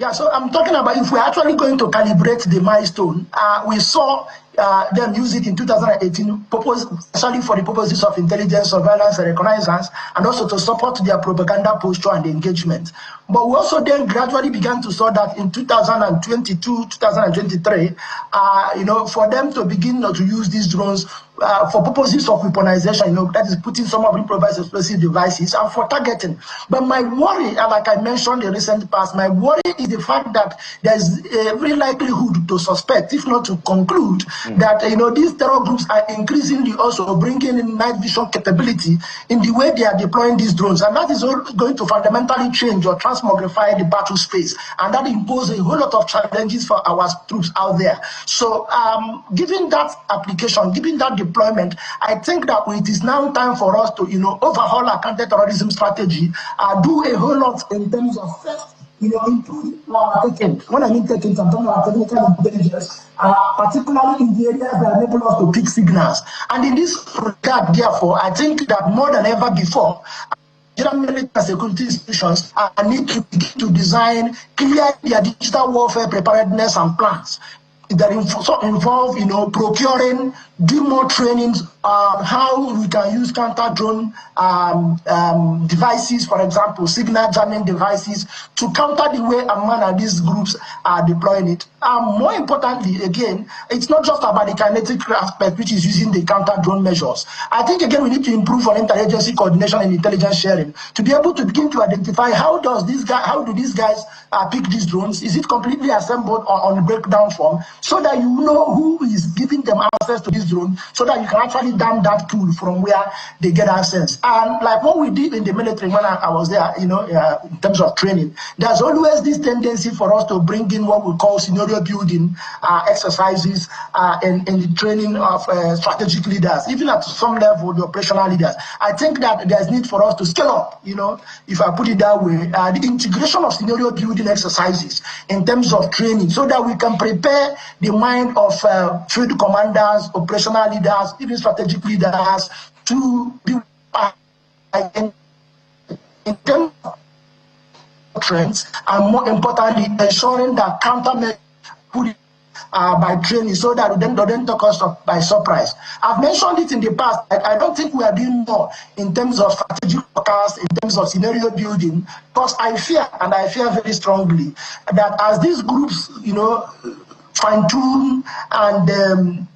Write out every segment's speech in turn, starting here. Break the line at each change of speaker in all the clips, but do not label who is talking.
Yeah, so I'm talking about if we're actually going to calibrate the milestone, we saw them use it in 2018, especially for the purposes of intelligence, surveillance, and reconnaissance, and also to support their propaganda posture and engagement. But we also then gradually began to saw that in 2022, 2023, for them to begin to use these drones for purposes of weaponization, that is putting some of improvised explosive devices and for targeting. But my worry, like I mentioned in the recent past, my worry is the fact that there's every likelihood to suspect, if not to conclude, that these terror groups are increasingly also bringing in night vision capability in the way they are deploying these drones, and that is going to fundamentally change or transmogrify the battle space, and that imposes a whole lot of challenges for our troops out there. So, given that application, given that deployment, I think that it is now time for us to overhaul our counter-terrorism strategy, do a whole lot in terms of first, improve our taking. When I mean taking, I'm talking about technical intelligence, particularly in the areas that enable us to pick signals. And in this regard, therefore, I think that more than ever before, Nigerian military security institutions need to begin to design clear their digital warfare preparedness and plans that involve, procuring, do more trainings on how we can use counter-drone devices, for example, signal jamming devices, to counter the way a man and these groups are deploying it. More importantly, again, it's not just about the kinetic aspect, which is using the counter-drone measures. I think, again, we need to improve on interagency coordination and intelligence sharing to be able to begin to identify how do these guys pick these drones? Is it completely assembled or on breakdown form? So that you know who is giving them access to this drone, so that you can actually damn that pool from where they get access. And like what we did in the military when I was there, in terms of training, there's always this tendency for us to bring in what we call scenario building exercises in the training of strategic leaders, even at some level, the operational leaders. I think that there's need for us to scale up, if I put it that way, the integration of scenario building exercises in terms of training, so that we can prepare the mind of field commanders, operational leaders, even strategic leaders to be in terms of trends, and more importantly, ensuring that countermeasures put by training, so that they don't take us by surprise. I've mentioned it in the past. I don't think we are doing more in terms of strategic forecast, in terms of scenario building, because I fear very strongly that as these groups, fine-tune and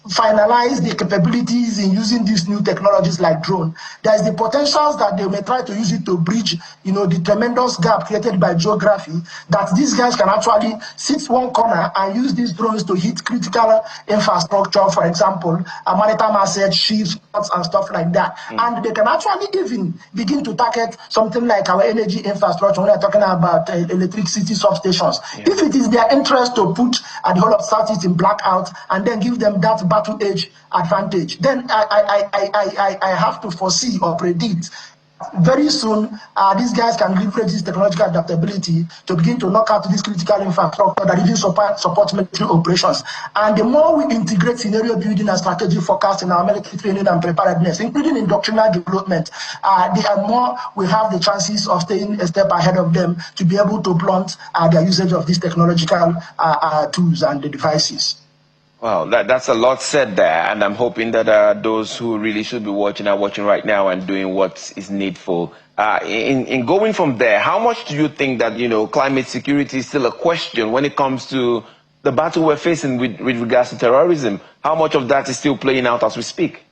finalize the capabilities in using these new technologies like drone, there is the potentials that they may try to use it to bridge, the tremendous gap created by geography, that these guys can actually sit one corner and use these drones to hit critical infrastructure, for example, maritime assets, ships, and stuff like that. And they can actually even begin to target something like our energy infrastructure when we're talking about electricity substations. If it is their interest to put the whole of Southeast in blackout and then give them that battle edge advantage, then I have to foresee or predict very soon these guys can leverage this technological adaptability to begin to knock out this critical infrastructure that even support military operations. And the more we integrate scenario building and strategy forecasting in our military training and preparedness, including in doctrinal development, the more we have the chances of staying a step ahead of them to be able to blunt their usage of these technological tools and the devices.
Well, that's a lot said there, and I'm hoping that those who really should be watching are watching right now and doing what is needful. In going from there, how much do you think that, climate security is still a question when it comes to the battle we're facing with regards to terrorism? How much of that is still playing out as we speak?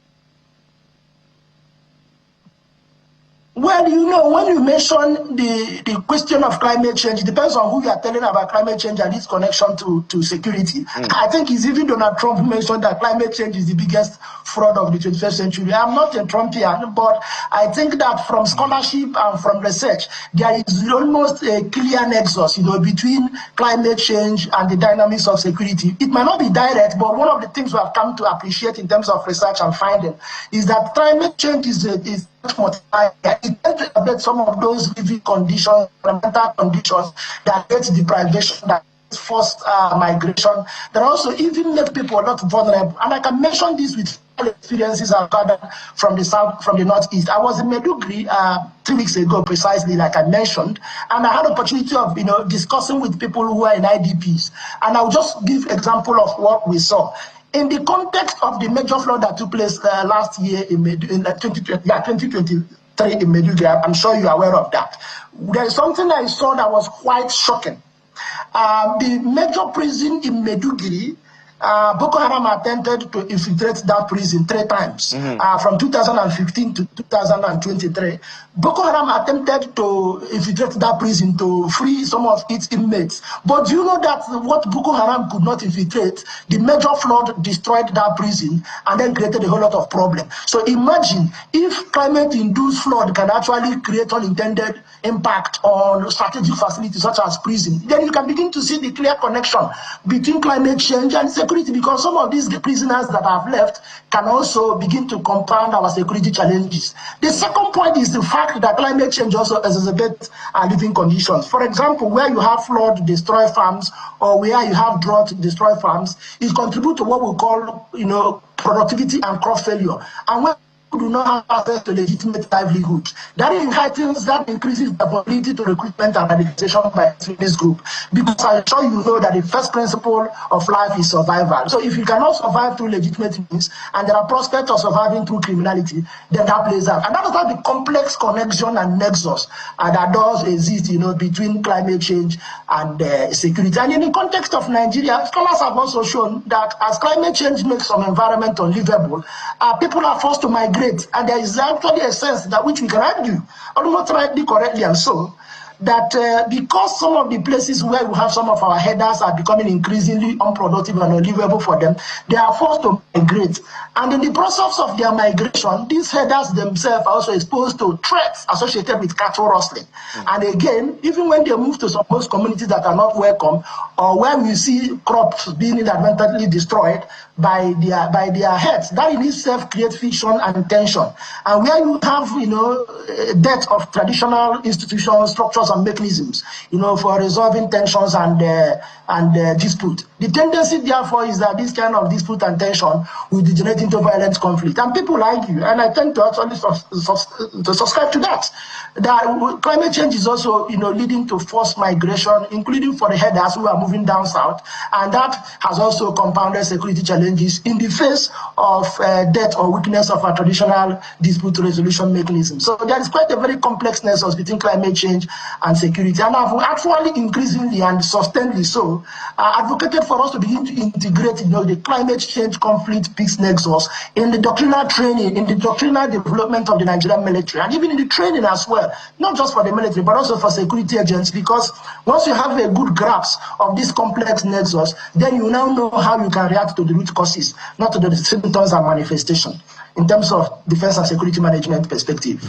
Well, when you mention the question of climate change, it depends on who you are telling about climate change and its connection to security. I think it's even Donald Trump mentioned that climate change is the biggest fraud of the 21st century. I'm not a Trumpian, but I think that from scholarship and from research, there is almost a clear nexus, between climate change and the dynamics of security. It might not be direct, but one of the things we have come to appreciate in terms of research and finding is that climate change is it tends to affect some of those living conditions, environmental conditions that get deprivation, that forced migration, that also even make people a lot vulnerable. And I can mention this with experiences I've gathered from the south, from the northeast. I was in Maiduguri 3 weeks ago, precisely like I mentioned, and I had an opportunity of discussing with people who are in IDPs. And I'll just give example of what we saw. In the context of the major flood that took place last year in 2023 in Maiduguri, I'm sure you're aware of that. There is something I saw that was quite shocking. The major prison in Maiduguri, Boko Haram attempted to infiltrate that prison 3 times, from 2015 to 2023. Boko Haram attempted to infiltrate that prison to free some of its inmates. But do you know that what Boko Haram could not infiltrate, the major flood destroyed that prison and then created a whole lot of problems. So imagine if climate-induced flood can actually create unintended impact on strategic facilities such as prison, then you can begin to see the clear connection between climate change and security, because some of these prisoners that have left can also begin to compound our security challenges. The second point is the fact that climate change also exacerbates our living conditions. For example, where you have flood destroy farms or where you have drought destroy farms, it contributes to what we call, productivity and crop failure. And when do not have access to legitimate livelihood, that increases the ability to recruitment and radicalization by this group. Because I'm sure you know that the first principle of life is survival. So if you cannot survive through legitimate means and there are prospects of surviving through criminality, then that plays out. And that is why the complex connection and nexus that does exist, between climate change and security. And in the context of Nigeria, scholars have also shown that as climate change makes some environment unlivable, people are forced to migrate. And there is actually a sense that which we can argue, almost rightly, correctly, and so, that because some of the places where we have some of our headers are becoming increasingly unproductive and unlivable for them, they are forced to migrate. And in the process of their migration, these headers themselves are also exposed to threats associated with cattle rustling. And again, even when they move to some host communities that are not welcome, or when we see crops being inadvertently destroyed by their heads, that in itself creates friction and tension. And where you have, death of traditional institutions, structures, and mechanisms, for resolving tensions and dispute. The tendency, therefore, is that this kind of dispute and tension will degenerate into violent conflict. And people argue, and I tend to actually subscribe to that climate change is also, leading to forced migration, including for the headers who are moving down south, and that has also compounded security challenges in the face of death or weakness of our traditional dispute resolution mechanism. So there is quite a very complex nexus between climate change and security. And I've actually increasingly and sustainedly so advocated for us to begin to integrate the climate change conflict peace nexus in the doctrinal training, in the doctrinal development of the Nigerian military, and even in the training as well, not just for the military, but also for security agents, because once you have a good grasp of this complex nexus, then you now know how you can react to the root causes, not to the symptoms and manifestation, in terms of defense and security management perspective.